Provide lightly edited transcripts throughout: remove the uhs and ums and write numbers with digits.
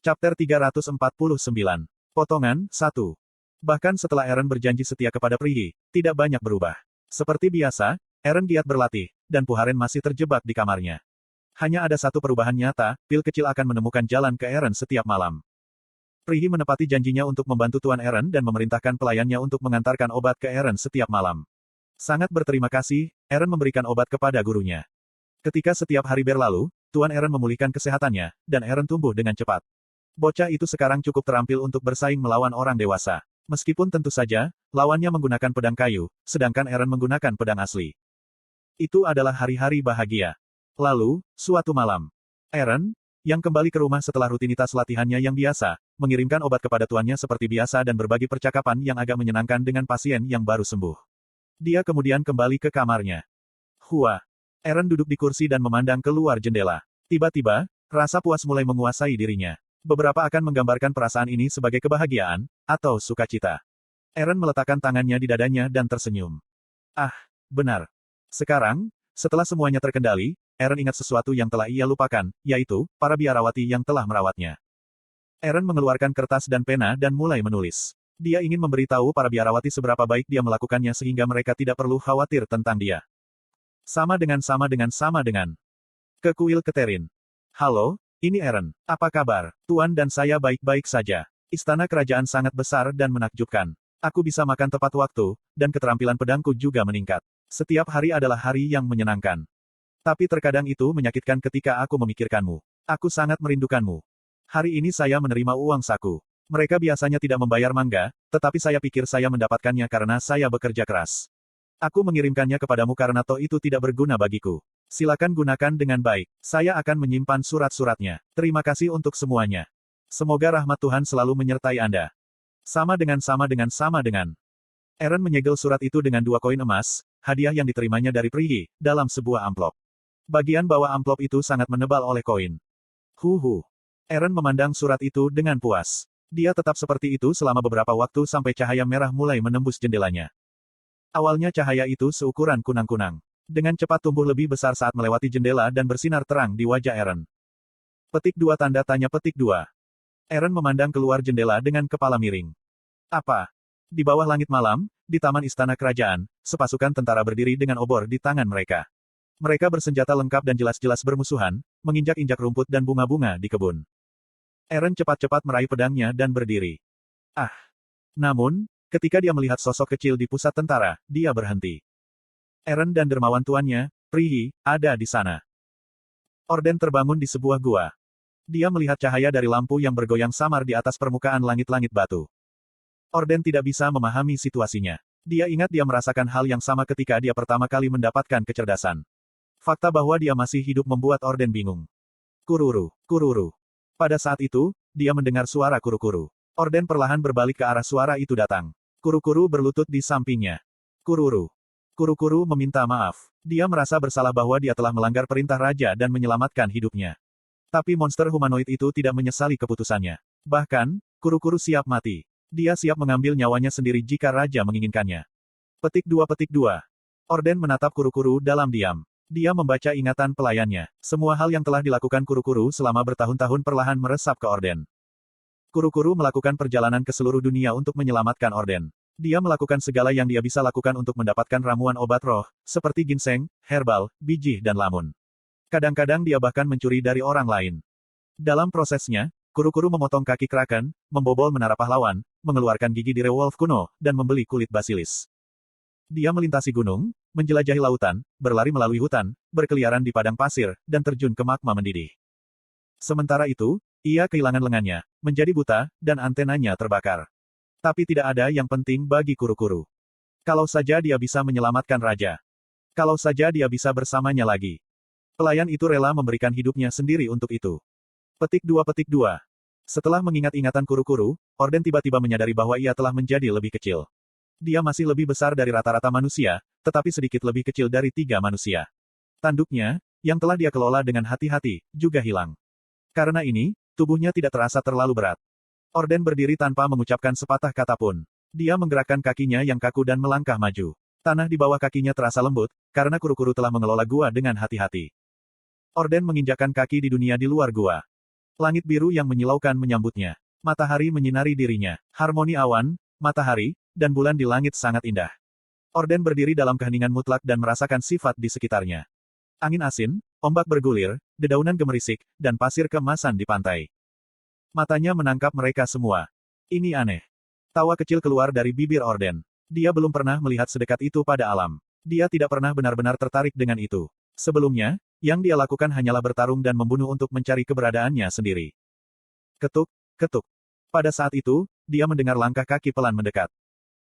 Chapter 349. Potongan 1. Bahkan setelah Eren berjanji setia kepada Prihi, tidak banyak berubah. Seperti biasa, Eren giat berlatih, dan Puharen masih terjebak di kamarnya. Hanya ada satu perubahan nyata, pil kecil akan menemukan jalan ke Eren setiap malam. Prihi menepati janjinya untuk membantu Tuan Eren dan memerintahkan pelayannya untuk mengantarkan obat ke Eren setiap malam. Sangat berterima kasih, Eren memberikan obat kepada gurunya. Ketika setiap hari berlalu, Tuan Eren memulihkan kesehatannya, dan Eren tumbuh dengan cepat. Bocah itu sekarang cukup terampil untuk bersaing melawan orang dewasa. Meskipun tentu saja, lawannya menggunakan pedang kayu, sedangkan Eren menggunakan pedang asli. Itu adalah hari-hari bahagia. Lalu, suatu malam, Eren, yang kembali ke rumah setelah rutinitas latihannya yang biasa, mengirimkan obat kepada tuannya seperti biasa dan berbagi percakapan yang agak menyenangkan dengan pasien yang baru sembuh. Dia kemudian kembali ke kamarnya. Hua. Eren duduk di kursi dan memandang keluar jendela. Tiba-tiba, rasa puas mulai menguasai dirinya. Beberapa akan menggambarkan perasaan ini sebagai kebahagiaan, atau sukacita. Eren meletakkan tangannya di dadanya dan tersenyum. Ah, benar. Sekarang, setelah semuanya terkendali, Eren ingat sesuatu yang telah ia lupakan, yaitu, para biarawati yang telah merawatnya. Eren mengeluarkan kertas dan pena dan mulai menulis. Dia ingin memberitahu para biarawati seberapa baik dia melakukannya sehingga mereka tidak perlu khawatir tentang dia. Sama dengan. Ke kuil Keterin. Halo, ini Eren. Apa kabar? Tuan dan saya baik-baik saja. Istana kerajaan sangat besar dan menakjubkan. Aku bisa makan tepat waktu, dan keterampilan pedangku juga meningkat. Setiap hari adalah hari yang menyenangkan. Tapi terkadang itu menyakitkan ketika aku memikirkanmu. Aku sangat merindukanmu. Hari ini saya menerima uang saku. Mereka biasanya tidak membayar mangga, tetapi saya pikir saya mendapatkannya karena saya bekerja keras. Aku mengirimkannya kepadamu karena toh itu tidak berguna bagiku. Silakan gunakan dengan baik. Saya akan menyimpan surat-suratnya. Terima kasih untuk semuanya. Semoga rahmat Tuhan selalu menyertai Anda. Sama dengan. Eren menyegel surat itu dengan 2 koin emas, hadiah yang diterimanya dari Prihi, dalam sebuah amplop. Bagian bawah amplop itu sangat menebal oleh koin. Eren memandang surat itu dengan puas. Dia tetap seperti itu selama beberapa waktu sampai cahaya merah mulai menembus jendelanya. Awalnya cahaya itu seukuran kunang-kunang. Dengan cepat tumbuh lebih besar saat melewati jendela dan bersinar terang di wajah Eren. Petik 2 tanda tanya petik 2. Eren memandang keluar jendela dengan kepala miring. Apa? Di bawah langit malam, di taman istana kerajaan, sepasukan tentara berdiri dengan obor di tangan mereka. Mereka bersenjata lengkap dan jelas-jelas bermusuhan, menginjak-injak rumput dan bunga-bunga di kebun. Eren cepat-cepat meraih pedangnya dan berdiri. Ah! Namun, ketika dia melihat sosok kecil di pusat tentara, dia berhenti. Eren dan dermawan tuannya, Prihi, ada di sana. Orden terbangun di sebuah gua. Dia melihat cahaya dari lampu yang bergoyang samar di atas permukaan langit-langit batu. Orden tidak bisa memahami situasinya. Dia ingat dia merasakan hal yang sama ketika dia pertama kali mendapatkan kecerdasan. Fakta bahwa dia masih hidup membuat Orden bingung. Kururu. Pada saat itu, dia mendengar suara kuru-kuru. Orden perlahan berbalik ke arah suara itu datang. Kuru-kuru berlutut di sampingnya. Kuru-kuru meminta maaf. Dia merasa bersalah bahwa dia telah melanggar perintah raja dan menyelamatkan hidupnya. Tapi monster humanoid itu tidak menyesali keputusannya. Bahkan, kuru-kuru siap mati. Dia siap mengambil nyawanya sendiri jika raja menginginkannya. Petik 2. Orden menatap kuru-kuru dalam diam. Dia membaca ingatan pelayannya. Semua hal yang telah dilakukan kuru-kuru selama bertahun-tahun perlahan meresap ke Orden. Kuru-kuru melakukan perjalanan ke seluruh dunia untuk menyelamatkan Orden. Dia melakukan segala yang dia bisa lakukan untuk mendapatkan ramuan obat roh, seperti ginseng, herbal, biji dan lamun. Kadang-kadang dia bahkan mencuri dari orang lain. Dalam prosesnya, kuru-kuru memotong kaki kraken, membobol menara pahlawan, mengeluarkan gigi dire wolf kuno, dan membeli kulit basilis. Dia melintasi gunung, menjelajahi lautan, berlari melalui hutan, berkeliaran di padang pasir, dan terjun ke magma mendidih. Sementara itu, ia kehilangan lengannya, menjadi buta, dan antenanya terbakar. Tapi tidak ada yang penting bagi kuru-kuru. Kalau saja dia bisa menyelamatkan raja. Kalau saja dia bisa bersamanya lagi. Pelayan itu rela memberikan hidupnya sendiri untuk itu. Petik 2. Setelah mengingat ingatan kuru-kuru, Orden tiba-tiba menyadari bahwa ia telah menjadi lebih kecil. Dia masih lebih besar dari rata-rata manusia, tetapi sedikit lebih kecil dari 3 manusia. Tanduknya, yang telah dia kelola dengan hati-hati, juga hilang. Karena ini, tubuhnya tidak terasa terlalu berat. Orden berdiri tanpa mengucapkan sepatah kata pun. Dia menggerakkan kakinya yang kaku dan melangkah maju. Tanah di bawah kakinya terasa lembut, karena kuru-kuru telah mengelola gua dengan hati-hati. Orden menginjakkan kaki di dunia di luar gua. Langit biru yang menyilaukan menyambutnya. Matahari menyinari dirinya. Harmoni awan, matahari, dan bulan di langit sangat indah. Orden berdiri dalam keheningan mutlak dan merasakan sifat di sekitarnya. Angin asin, ombak bergulir, dedaunan gemerisik, dan pasir keemasan di pantai. Matanya menangkap mereka semua. Ini aneh. Tawa kecil keluar dari bibir Orden. Dia belum pernah melihat sedekat itu pada alam. Dia tidak pernah benar-benar tertarik dengan itu. Sebelumnya, yang dia lakukan hanyalah bertarung dan membunuh untuk mencari keberadaannya sendiri. Ketuk, ketuk. Pada saat itu, dia mendengar langkah kaki pelan mendekat.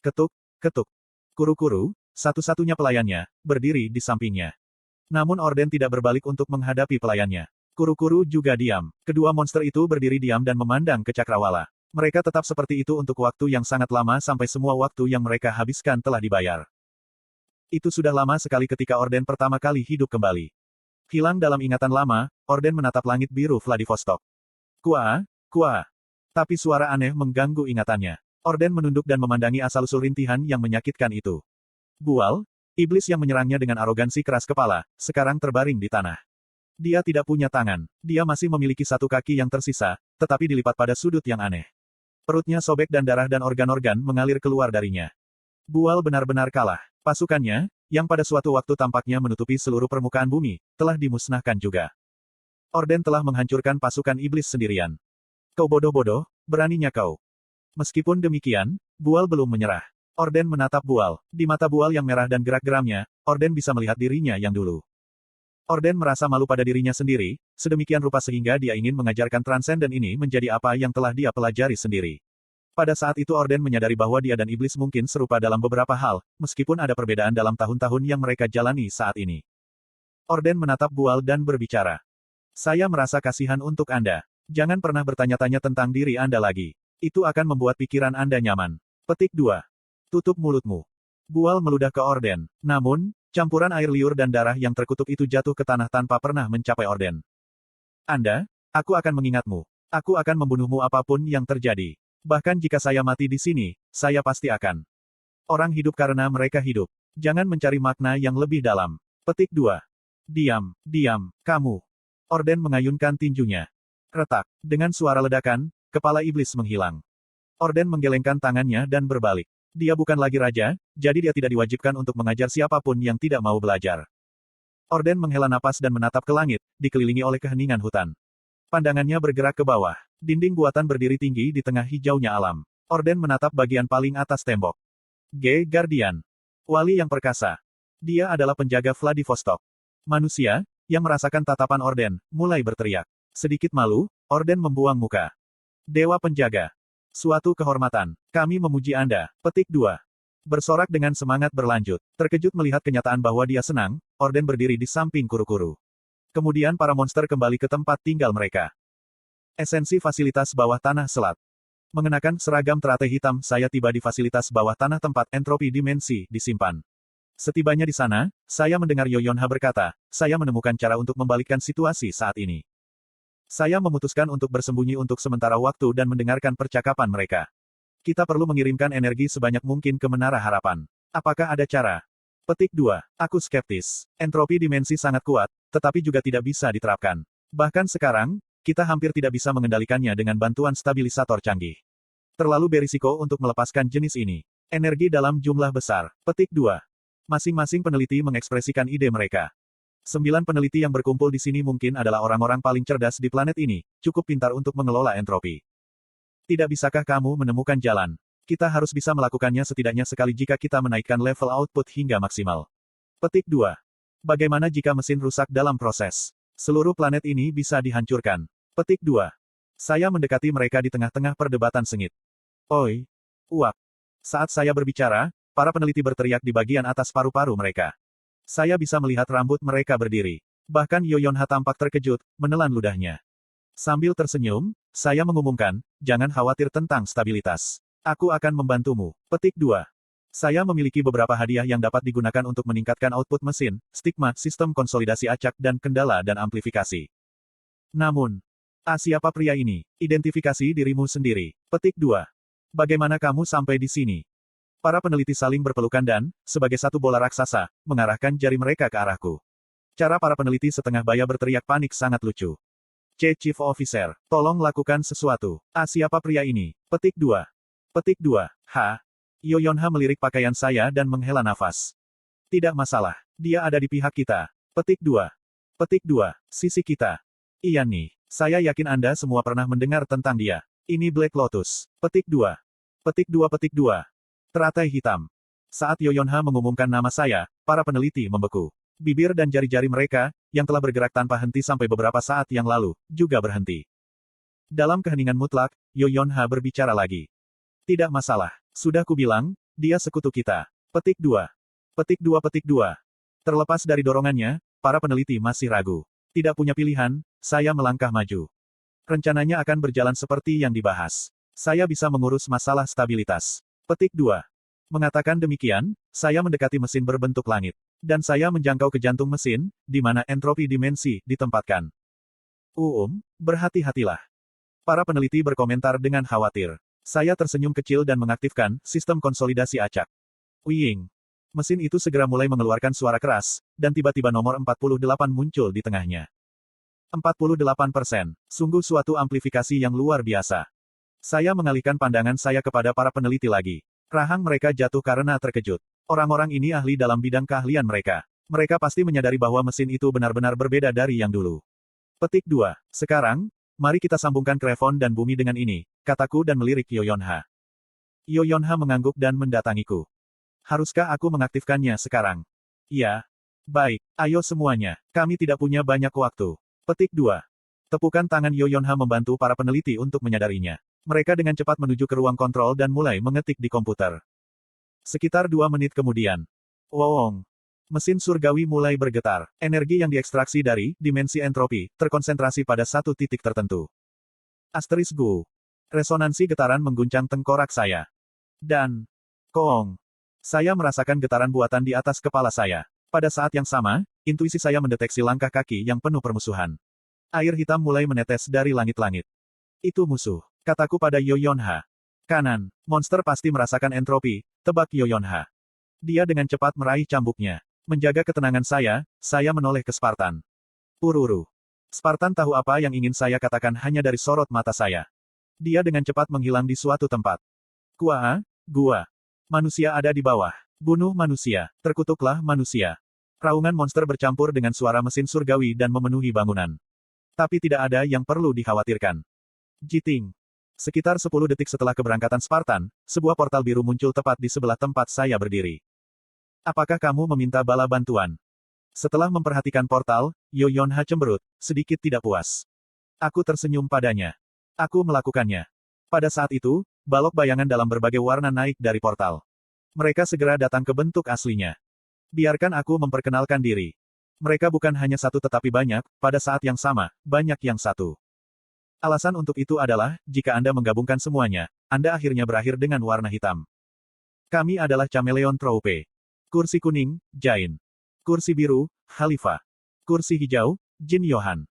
Ketuk, ketuk. Kuru-kuru, satu-satunya pelayannya, berdiri di sampingnya. Namun Orden tidak berbalik untuk menghadapi pelayannya. Kuru-kuru juga diam. Kedua monster itu berdiri diam dan memandang ke cakrawala. Mereka tetap seperti itu untuk waktu yang sangat lama sampai semua waktu yang mereka habiskan telah dibayar. Itu sudah lama sekali ketika Orden pertama kali hidup kembali. Hilang dalam ingatan lama, Orden menatap langit biru Vladivostok. Kuah, kuah. Tapi suara aneh mengganggu ingatannya. Orden menunduk dan memandangi asal-usul rintihan yang menyakitkan itu. Bual, iblis yang menyerangnya dengan arogansi keras kepala, sekarang terbaring di tanah. Dia tidak punya tangan. Dia masih memiliki satu kaki yang tersisa, tetapi dilipat pada sudut yang aneh. Perutnya sobek dan darah dan organ-organ mengalir keluar darinya. Bual benar-benar kalah. Pasukannya, yang pada suatu waktu tampaknya menutupi seluruh permukaan bumi, telah dimusnahkan juga. Orden telah menghancurkan pasukan iblis sendirian. Kau bodoh-bodoh, beraninya kau. Meskipun demikian, Bual belum menyerah. Orden menatap Bual. Di mata Bual yang merah dan gerak-geramnya, Orden bisa melihat dirinya yang dulu. Orden merasa malu pada dirinya sendiri, sedemikian rupa sehingga dia ingin mengajarkan transenden ini menjadi apa yang telah dia pelajari sendiri. Pada saat itu Orden menyadari bahwa dia dan iblis mungkin serupa dalam beberapa hal, meskipun ada perbedaan dalam tahun-tahun yang mereka jalani saat ini. Orden menatap Bual dan berbicara. Saya merasa kasihan untuk Anda. Jangan pernah bertanya-tanya tentang diri Anda lagi. Itu akan membuat pikiran Anda nyaman. Petik 2. Tutup mulutmu. Bual meludah ke Orden. Namun, campuran air liur dan darah yang terkutuk itu jatuh ke tanah tanpa pernah mencapai Orden. Anda, aku akan mengingatmu. Aku akan membunuhmu apapun yang terjadi. Bahkan jika saya mati di sini, saya pasti akan. Orang hidup karena mereka hidup. Jangan mencari makna yang lebih dalam. Petik 2. Diam, diam, kamu. Orden mengayunkan tinjunya. Retak. Dengan suara ledakan, kepala iblis menghilang. Orden menggelengkan tangannya dan berbalik. Dia bukan lagi raja, jadi dia tidak diwajibkan untuk mengajar siapapun yang tidak mau belajar. Orden menghela napas dan menatap ke langit, dikelilingi oleh keheningan hutan. Pandangannya bergerak ke bawah. Dinding buatan berdiri tinggi di tengah hijaunya alam. Orden menatap bagian paling atas tembok. Guardian. Wali yang perkasa. Dia adalah penjaga Vladivostok. Manusia, yang merasakan tatapan Orden, mulai berteriak. Sedikit malu, Orden membuang muka. Dewa penjaga. Suatu kehormatan. Kami memuji Anda. Petik 2. Bersorak dengan semangat berlanjut. Terkejut melihat kenyataan bahwa dia senang, Orden berdiri di samping kuru-kuru. Kemudian para monster kembali ke tempat tinggal mereka. Esensi fasilitas bawah tanah selat. Mengenakan seragam teratai hitam, saya tiba di fasilitas bawah tanah tempat entropi dimensi disimpan. Setibanya di sana, saya mendengar Yoyonha berkata, saya menemukan cara untuk membalikkan situasi saat ini. Saya memutuskan untuk bersembunyi untuk sementara waktu dan mendengarkan percakapan mereka. Kita perlu mengirimkan energi sebanyak mungkin ke Menara Harapan. Apakah ada cara? Petik 2. Aku skeptis. Entropi dimensi sangat kuat, tetapi juga tidak bisa diterapkan. Bahkan sekarang, kita hampir tidak bisa mengendalikannya dengan bantuan stabilisator canggih. Terlalu berisiko untuk melepaskan jenis ini. Energi dalam jumlah besar. Petik 2. Masing-masing peneliti mengekspresikan ide mereka. 9 peneliti yang berkumpul di sini mungkin adalah orang-orang paling cerdas di planet ini, cukup pintar untuk mengelola entropi. Tidak bisakah kamu menemukan jalan? Kita harus bisa melakukannya setidaknya sekali jika kita menaikkan level output hingga maksimal. Petik 2. Bagaimana jika mesin rusak dalam proses? Seluruh planet ini bisa dihancurkan. Petik 2. Saya mendekati mereka di tengah-tengah perdebatan sengit. Oi. Uap. Saat saya berbicara, para peneliti berteriak di bagian atas paru-paru mereka. Saya bisa melihat rambut mereka berdiri. Bahkan Yoyonha tampak terkejut, menelan ludahnya. Sambil tersenyum, saya mengumumkan, jangan khawatir tentang stabilitas. Aku akan membantumu. Petik 2. Saya memiliki beberapa hadiah yang dapat digunakan untuk meningkatkan output mesin, stigma, sistem konsolidasi acak dan kendala dan amplifikasi. Namun, siapa pria ini? Identifikasi dirimu sendiri. Petik 2. Bagaimana kamu sampai di sini? Para peneliti saling berpelukan dan, sebagai satu bola raksasa, mengarahkan jari mereka ke arahku. Cara para peneliti setengah baya berteriak panik sangat lucu. Chief Officer, tolong lakukan sesuatu. Siapa pria ini? Petik 2. Petik 2. Yoyonha melirik pakaian saya dan menghela nafas. Tidak masalah. Dia ada di pihak kita. Petik 2. Petik 2. Sisi kita. Iya nih. Saya yakin Anda semua pernah mendengar tentang dia. Ini Black Lotus. Petik 2. Petik 2. Petik 2. Teratai hitam. Saat Yoyonha mengumumkan nama saya, para peneliti membeku. Bibir dan jari-jari mereka, yang telah bergerak tanpa henti sampai beberapa saat yang lalu, juga berhenti. Dalam keheningan mutlak, Yoyonha berbicara lagi. Tidak masalah. Sudah kubilang, dia sekutu kita. Petik 2. Petik 2. Petik 2. Terlepas dari dorongannya, para peneliti masih ragu. Tidak punya pilihan, saya melangkah maju. Rencananya akan berjalan seperti yang dibahas. Saya bisa mengurus masalah stabilitas. Petik 2. Mengatakan demikian, saya mendekati mesin berbentuk langit. Dan saya menjangkau ke jantung mesin, di mana entropi dimensi ditempatkan. Berhati-hatilah. Para peneliti berkomentar dengan khawatir. Saya tersenyum kecil dan mengaktifkan sistem konsolidasi acak. Wiying. Mesin itu segera mulai mengeluarkan suara keras, dan tiba-tiba nomor 48 muncul di tengahnya. 48%. Sungguh suatu amplifikasi yang luar biasa. Saya mengalihkan pandangan saya kepada para peneliti lagi. Rahang mereka jatuh karena terkejut. Orang-orang ini ahli dalam bidang keahlian mereka. Mereka pasti menyadari bahwa mesin itu benar-benar berbeda dari yang dulu. Petik 2. Sekarang, mari kita sambungkan Krevon dan bumi dengan ini, kataku dan melirik Yoyonha. Yoyonha mengangguk dan mendatangiku. Haruskah aku mengaktifkannya sekarang? Iya. Baik, ayo semuanya. Kami tidak punya banyak waktu. Petik 2. Tepukan tangan Yoyonha membantu para peneliti untuk menyadarinya. Mereka dengan cepat menuju ke ruang kontrol dan mulai mengetik di komputer. Sekitar 2 menit kemudian. Wong. Mesin surgawi mulai bergetar. Energi yang diekstraksi dari dimensi entropi terkonsentrasi pada satu titik tertentu. Asteris Gu. Resonansi getaran mengguncang tengkorak saya. Dan Kong. Saya merasakan getaran buatan di atas kepala saya. Pada saat yang sama, intuisi saya mendeteksi langkah kaki yang penuh permusuhan. Air hitam mulai menetes dari langit-langit. Itu musuh, kataku pada Yoyonha. Kanan, monster pasti merasakan entropi, tebak Yoyonha. Dia dengan cepat meraih cambuknya. Menjaga ketenangan saya menoleh ke Spartan. Pururu. Spartan tahu apa yang ingin saya katakan hanya dari sorot mata saya. Dia dengan cepat menghilang di suatu tempat. Gua. Manusia ada di bawah. Bunuh manusia, terkutuklah manusia. Raungan monster bercampur dengan suara mesin surgawi dan memenuhi bangunan. Tapi tidak ada yang perlu dikhawatirkan. Jiting. Sekitar 10 detik setelah keberangkatan Spartan, sebuah portal biru muncul tepat di sebelah tempat saya berdiri. Apakah kamu meminta bala bantuan? Setelah memperhatikan portal, Yoyonha cemberut, sedikit tidak puas. Aku tersenyum padanya. Aku melakukannya. Pada saat itu, balok bayangan dalam berbagai warna naik dari portal. Mereka segera datang ke bentuk aslinya. Biarkan aku memperkenalkan diri. Mereka bukan hanya satu tetapi banyak, pada saat yang sama, banyak yang satu. Alasan untuk itu adalah, jika Anda menggabungkan semuanya, Anda akhirnya berakhir dengan warna hitam. Kami adalah Chameleon Troupe. Kursi kuning, Jain. Kursi biru, Khalifa. Kursi hijau, Jin Yohan.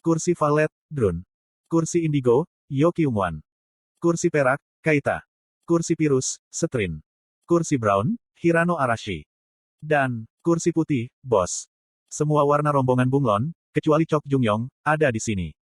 Kursi violet, Drun. Kursi indigo, Yo Kyungwan. Kursi perak, Kaita. Kursi pirus, Setrin. Kursi brown, Hirano Arashi. Dan, kursi putih, Boss. Semua warna rombongan bunglon, kecuali Chok Jungyong, ada di sini.